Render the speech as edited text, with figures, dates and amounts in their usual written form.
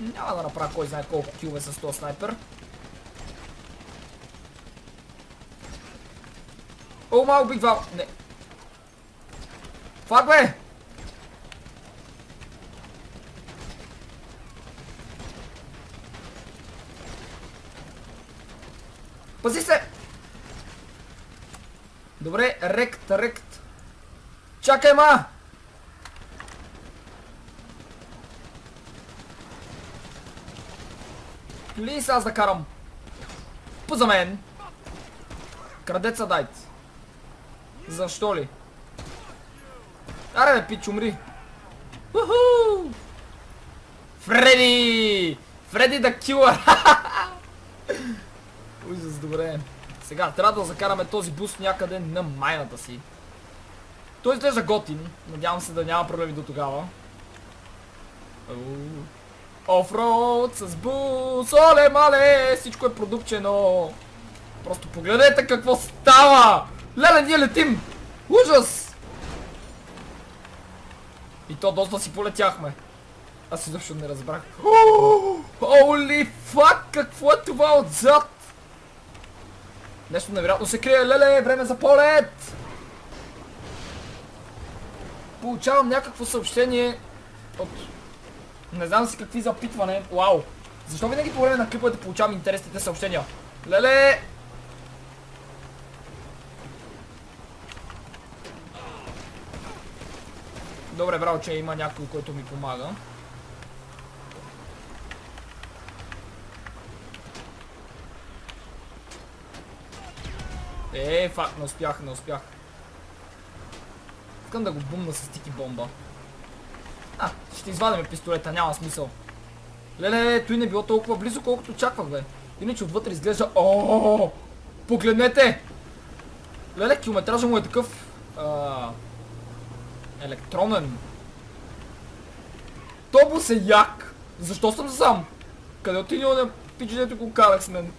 Няма да направя кой знае колко килове с този снайпер. О, малко бих вал. Не. Фак, бе! Пази се! Добре, рект. Чакай, ма! Плиз, аз да карам. За мен. Крадеца дайте. Защо ли? Аре бе, пич, умри. Уху! Фреди! Фреди да килър! Ужас, добре. Сега, трябва да закараме този буст някъде на майната си. Той изглежда готин. Надявам се да няма проблеми до тогава. Офроуд с бус, оле мале, всичко е продупчено. Просто погледнете какво става. Леле, ние летим. Ужас. И то доста си полетяхме. Аз изобщо не разбрах. Holy fuck, какво е това отзад? Нещо невероятно се крие, леле, време за полет. Получавам някакво съобщение от... Не знам си какви запитване. Вау! Защо винаги по време на клиповете получавам интересните съобщения? Леле! Добре, браво, че има някой, който ми помага. Фак, не успях. Искам да го бумна с тики бомба. Ще извадим пистолета, няма смисъл. Леле, той не било толкова близо, колкото очаквах, бе. Иначе отвътре изглежда... Ооо! Погледнете! Леле, километража му е такъв... електронен. Тобус е як! Защо съм сам? Къде отидил на пичдето го карах с мен?